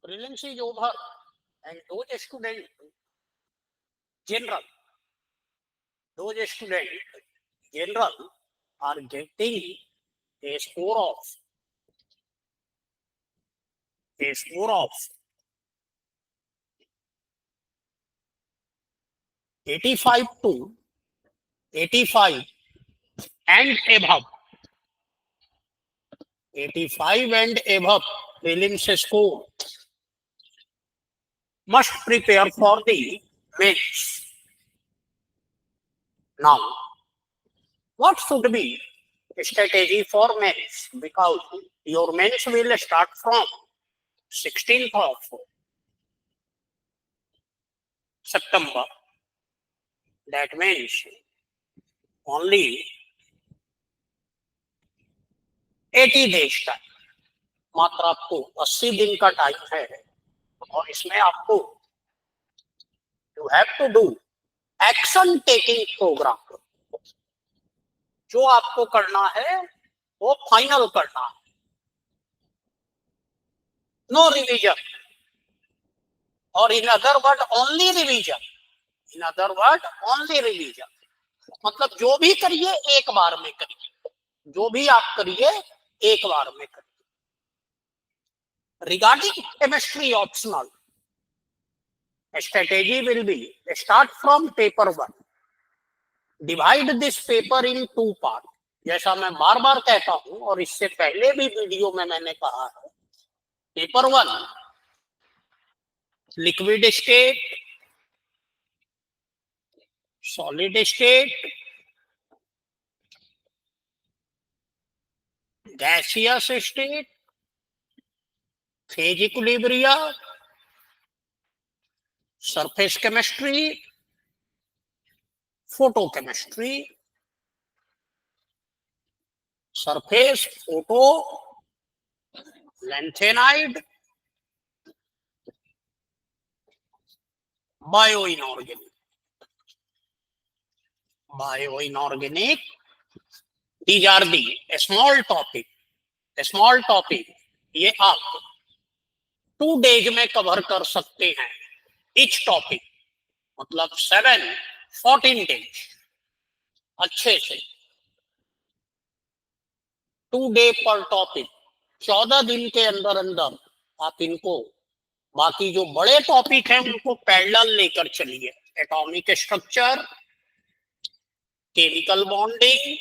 prelims is over and those students general are getting a score of 85 to 85 and above. 85 and above prelims score must prepare for the mains. Now, what should be strategy for mains? Because your mains will start from 16th of September. That means only 80 days time, मात्र आपको 80 दिन का time है और इसमें आपको you have to do action taking programme. जो आपको करना है वो फाइनल करना है. नो रिवीजन और in other word only revision. मतलब जो भी करिए एक बार में करिए. Regarding chemistry optional, strategy will be start from paper 1. Divide this paper in 2 parts. जैसा मैं बार बार कहता हूं और इससे पहले भी वीडियो में मैंने कहा है, paper 1 liquid state, solid state, gaseous state, phase equilibria, surface chemistry, photochemistry, surface photo, lanthanide, bio inorganic. These are the small topic. ये आप 2 days में कवर कर सकते हैं. Each topic मतलब 14 days अच्छे से. 2 day पर टॉपिक. 14 दिन के अंदर आप इनको, बाकी जो बड़े टॉपिक हैं उनको पैरेलल लेकर चलिए. Atomic structure, chemical bonding,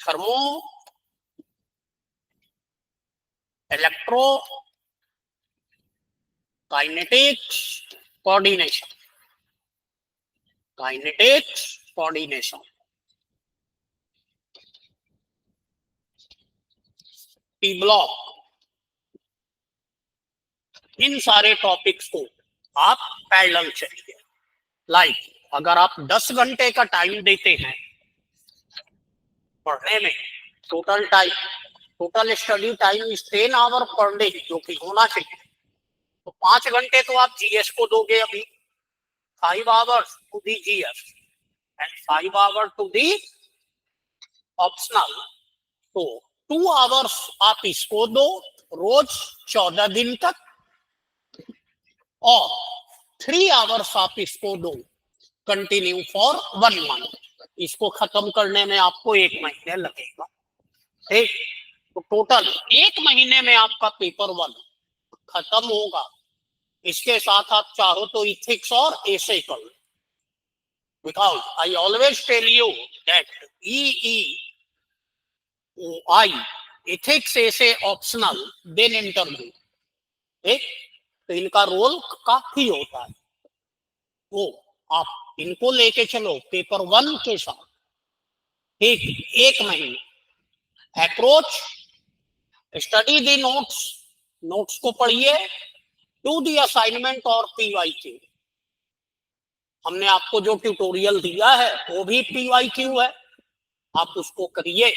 thermo, electro, kinetics, coordination. P block. इन सारे टॉपिक्स को आप पैरेलल चलिए. लाइक अगर आप 10 घंटे का टाइम देते हैं पढ़ने में, total study time is 10 hour per day, जो कि होना चाहिए. तो 5 घंटे तो आप जीएस को दोगे अभी, 5 hours to the GS and 5 hour to the optional. तो 2 आवर्स आप इसको दो रोज 14 दिन तक और 3 आवर्स आप इसको दो कंटिन्यू फॉर 1 मंथ. इसको खत्म करने में आपको 1 महीने लगेगा. ठीक. तो टोटल 1 महीने में आपका पेपर 1 खत्म होगा. इसके साथ आप चाहो तो इथिक्स और ऐसे कर लो. Because I always tell you that EEOI ethics ऐसे ऑप्शनल देन इंटरव्यू. ठीक. तो इनका रोल काफी होता है. वो आप इनको लेके चलो पेपर 1 के साथ. ठीक. 1 महीने अप्रोच, स्टडी दी नोट्स को पढ़िए, डू दी असाइनमेंट और PYQ. हमने आपको जो ट्यूटोरियल दिया है वो भी PYQ है, आप उसको करिए.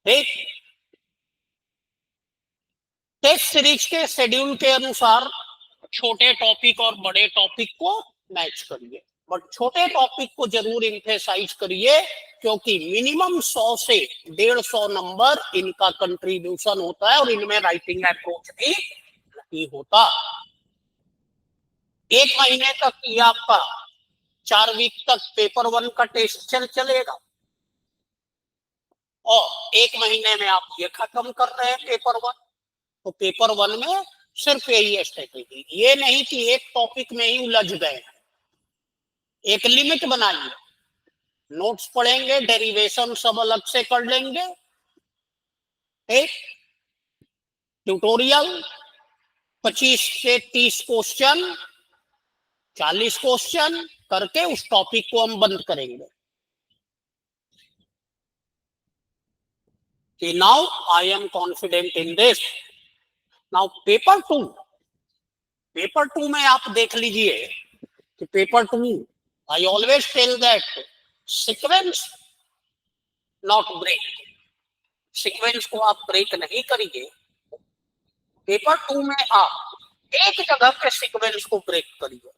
ठीक. टेस्ट सीरीज के शेड्यूल के अनुसार छोटे टॉपिक और बड़े टॉपिक को मैच करिए. बट छोटे टॉपिक को जरूर इम्फेसाइज करिए, क्योंकि मिनिमम 100 से 150 नंबर इनका कंट्रीब्यूशन होता है और इनमें राइटिंग अप्रोच भी नहीं होता। एक महीने तक ये आपका 4 वीक तक पेपर 1 का टेस्ट चलेगा और एक महीने में आप ये खत्म कर रहे हैं पेपर 1। तो पेपर 1 में सिर्फ यही स्ट्रेटेजी, ये नहीं कि एक टॉपिक में ही उलझ गए। एक लिमिट बनाइए, नोट्स पढ़ेंगे, डेरिवेशन सब अलग से कर लेंगे, एक ट्यूटोरियल 25 से 30 क्वेश्चन, 40 क्वेश्चन करके उस टॉपिक को हम बंद करेंगे कि now I am confident in this. Now paper 2 में आप देख लीजिए कि paper 2 I always tell that sequence not break, sequence को आप ब्रेक नहीं करिए। पेपर 2 में आप एक जगह के सीक्वेंस को ब्रेक करिए।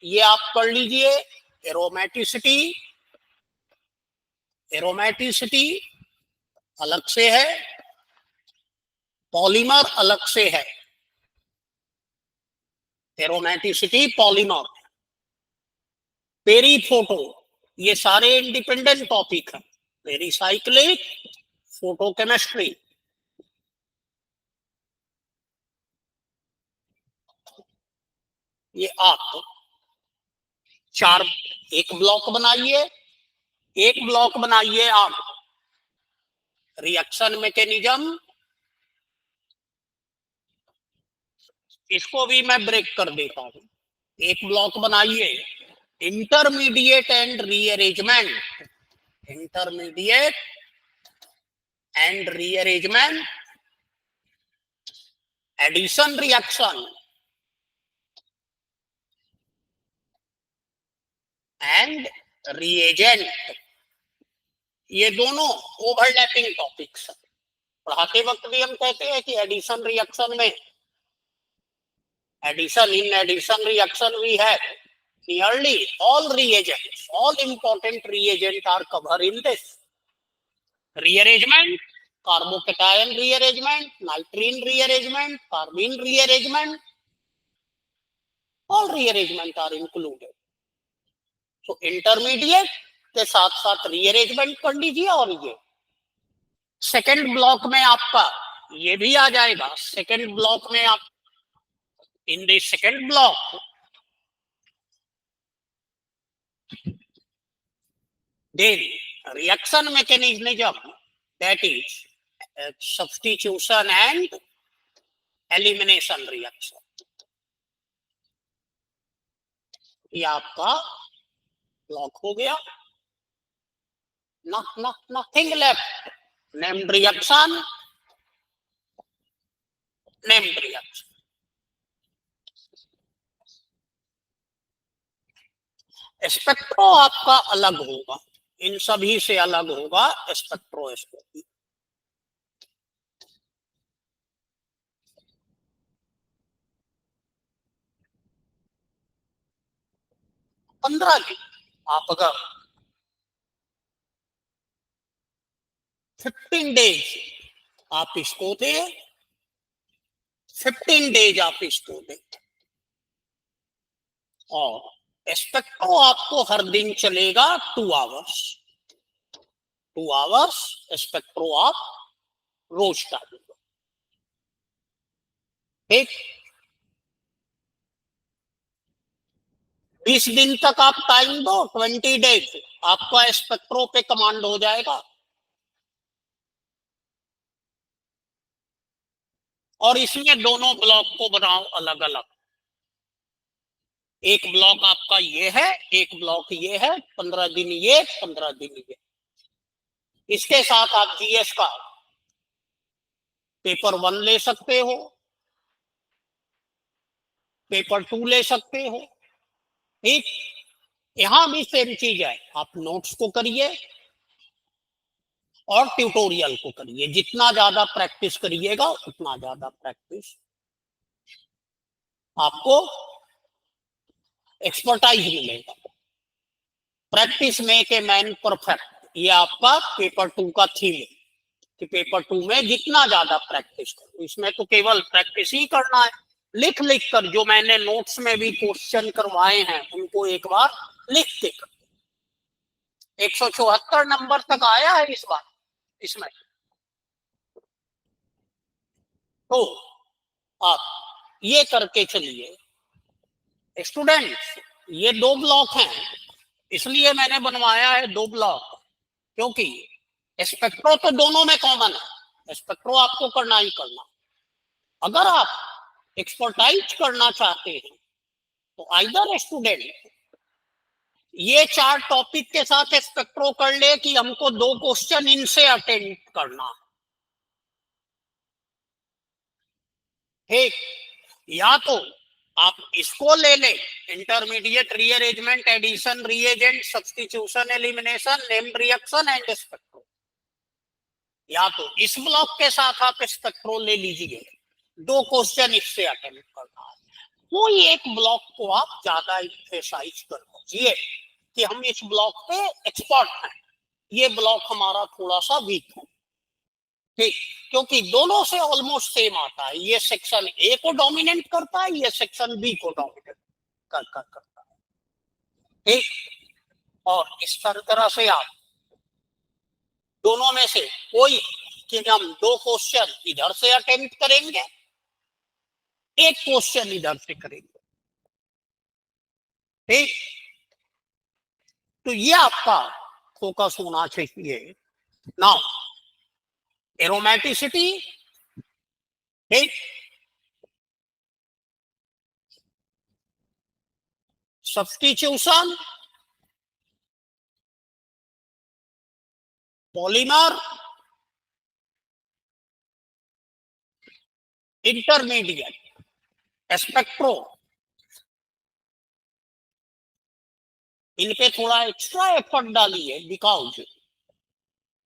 ये आप कर लीजिए, एरोमेटिसिटी अलग से है, पॉलीमर अलग से है। एरोमेटिसिटी, पॉलीमर, पेरीफोटो, ये सारे इंडिपेंडेंट टॉपिक है। पेरीसाइक्लिक, फोटोकेमिस्ट्री, ये आप 4 एक ब्लॉक बनाइए आप रिएक्शन मैकेनिज्म, इसको भी मैं ब्रेक कर देता हूं। एक ब्लॉक बनाइए intermediate and rearrangement, addition reaction and reagent, ये दोनों ओवरलैपिंग टॉपिक्स। पढ़ाते वक्त भी हम कहते हैं कि addition reaction we have nearly all reagents, all important reagents are covered in this. Rearrangement, carbocation rearrangement, nitrogen rearrangement, carbene rearrangement, all rearrangement are included. So intermediate के साथ साथ रीअरेंजमेंट कर लीजिए। और ये सेकंड ब्लॉक में आपका ये भी आ जाएगा। सेकंड ब्लॉक में आप in the second block then reaction mechanism, that is substitution and elimination reaction, ये आपका ब्लॉक हो गया। nothing left, named reaction, spectro आपका अलग होगा, इन सभी से अलग होगा स्पेक्ट्रोस्कोपी। पंद्रह दिन आप अगर 15 डेज आप इसको दे, 15 डेज आप इसको दे, और स्पेक्ट्रो आपको हर दिन चलेगा 2 आवर्स। 2 आवर्स स्पेक्ट्रो आप रोज डालिएगा, ठीक। 20 दिन तक आप टाइम दो, 20 डेज आपका स्पेक्ट्रो पे कमांड हो जाएगा। और इसमें दोनों ब्लॉक को बनाओ अलग अलग। एक ब्लॉक आपका ये है, एक ब्लॉक ये है, 15 दिन ये, 15 दिन ये। इसके साथ आप जीएस का पेपर 1 ले सकते हो, पेपर 2 ले सकते हो, ठीक। यहां भी सेम चीज है, आप नोट्स को करिए और ट्यूटोरियल को करिए। जितना ज्यादा प्रैक्टिस करिएगा उतना ज्यादा प्रैक्टिस आपको एक्सपर्टाइज मिलेगा। Practice make a man perfect, ये आपका पेपर 2 का थीम है कि पेपर 2 में जितना ज्यादा प्रैक्टिस करो। इसमें तो केवल प्रैक्टिस ही करना है, लिख लिख कर, जो मैंने नोट्स में भी क्वेश्चन करवाए हैं उनको एक बार लिख के कर। 174 नंबर तक आया है इस बार इसमें। तो आप ये करके चलिए स्टूडेंट्स। ये 2 ब्लॉक हैं, इसलिए मैंने बनवाया है 2 ब्लॉक, क्योंकि स्पेक्ट्रो तो दोनों में कॉमन है, स्पेक्ट्रो आपको करना ही करना। अगर आप एक्सपर्टाइज करना चाहते हैं तो आइदर स्टूडेंट ये 4 टॉपिक के साथ स्पेक्ट्रो कर ले कि हमको 2 क्वेश्चन इनसे अटेंड करना, ठीक, या तो आप इसको ले ले, intermediate rearrangement, addition, reagent, substitution, elimination, named reaction and spectro, या तो इस ब्लॉक के साथ आप स्पेक्ट्रो ले लीजिए, 2 क्वेश्चन इससे अटेंड करना है। कोई एक ब्लॉक को आप ज्यादा एक्सरसाइज कर दीजिए कि हम इस ब्लॉक पे एक्सपर्ट हैं, ये ब्लॉक हमारा थोड़ा सा वीक है, ठीक, क्योंकि दोनों से ऑलमोस्ट सेम आता है। ये सेक्शन ए को डोमिनेट करता है, ये सेक्शन बी को डोमिनेट करता है, ठीक। और इस तरह से आप दोनों में से कोई कि हम 2 क्वेश्चन इधर से अटेम्प्ट करेंगे, 1 क्वेश्चन इधर से करेंगे, ठीक। तो ये आपका फोकस होना चाहिए। नाउ एरोमेटिसिटी, ठीक, सब्स्टिट्यूशन, पॉलीमर, इंटरमीडिएट, स्पेक्ट्रो, इन पे थोड़ा एक्स्ट्रा एफर्ट डालिए because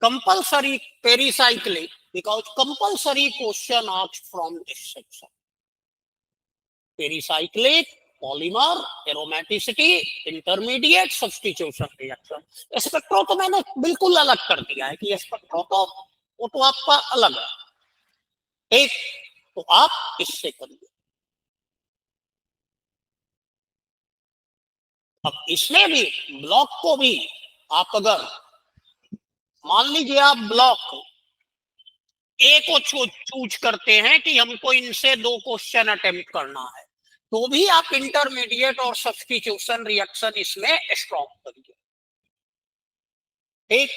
compulsory pericyclic, because compulsory question asked from this section. Pericyclic, polymer, aromaticity, intermediate, substitution reaction. Spectro तो मैंने बिल्कुल अलग कर दिया है कि स्पेक्ट्रो तो वो तो आपका अलग है, ठीक, तो आप इससे करिए। अब इसमें भी ब्लॉक को भी आप अगर मान लीजिए आप ब्लॉक ए को चूज करते हैं कि हमको इनसे 2 क्वेश्चन अटेम्प्ट करना है, तो भी आप इंटरमीडिएट और सब्स्टिट्यूशन रिएक्शन इसमें स्ट्रॉन्ग करिए, ठीक।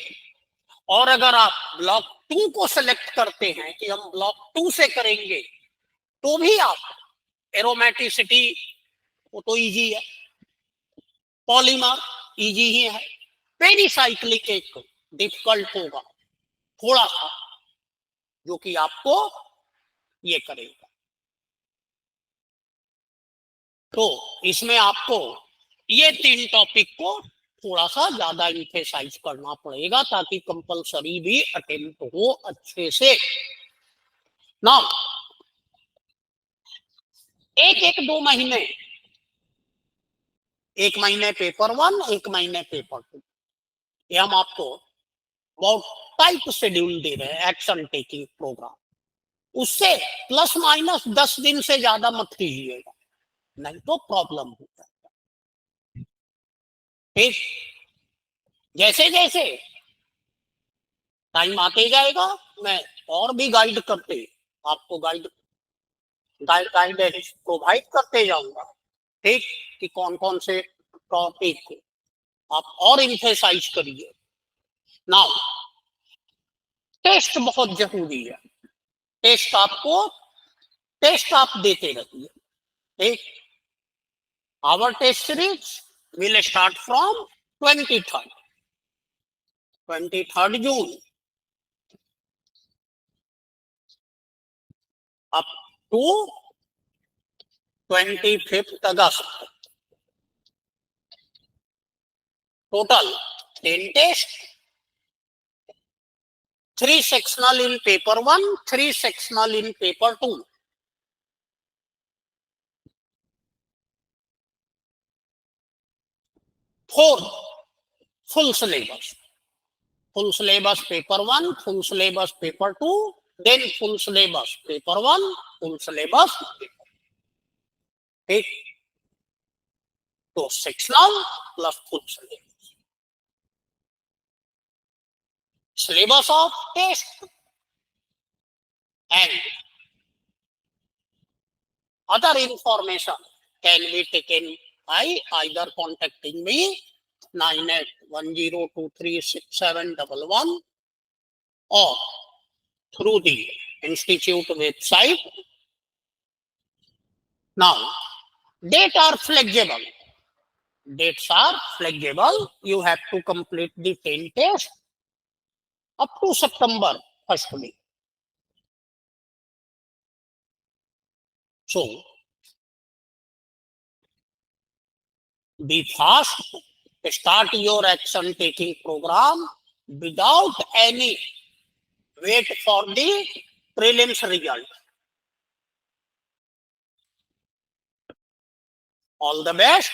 और अगर आप ब्लॉक 2 को सिलेक्ट करते हैं कि हम ब्लॉक 2 से करेंगे, तो भी आप एरोमेटिसिटी वो तो इजी है, पॉलीमर इजी ही है, पेरिसाइक्लिक एक डिफिकल्ट होगा थोड़ा सा, जो कि आपको ये करेगा। तो इसमें आपको ये 3 टॉपिक को थोड़ा सा ज्यादा इम्फेसाइज करना पड़ेगा ताकि कंपलसरी भी अटेम्प्ट हो अच्छे से। ना एक 2 महीने, 1 महीने पेपर 1, 1 महीने पेपर 2, ये हम आपको बहुत टाइट शेड्यूल दे रहे हैं, एक्शन टेकिंग प्रोग्राम। उससे प्लस माइनस 10 दिन से ज्यादा मत कीजिएगा, नहीं तो प्रॉब्लम होता है, ठीक। जैसे जैसे टाइम आते जाएगा मैं और भी गाइड करते आपको गाइडेंस प्रोवाइड करते जाऊंगा, ठीक, कि कौन कौन से टॉपिक को आप और इम्फेसाइज करिए। नाउ टेस्ट बहुत जरूरी है, टेस्ट आप देते रहिए, ठीक। Our test series will start from 23rd June up to 25th August. Total 10 test, 3 sectional in paper 1, 3 sectional in paper 2। Fourth, full syllabus. Full syllabus paper 1, full syllabus paper 2, then full syllabus paper 1, full syllabus paper 2. ठीक, तो sectional plus full syllabus. Syllabus of test and other information can be taken by either contacting me 9810236711 or through the institute website. Now, dates are flexible. Dates are flexible. You have to complete the 10 tests up to September 1st week. So, be fast. Start your action taking program without any wait for the prelims result. All the best.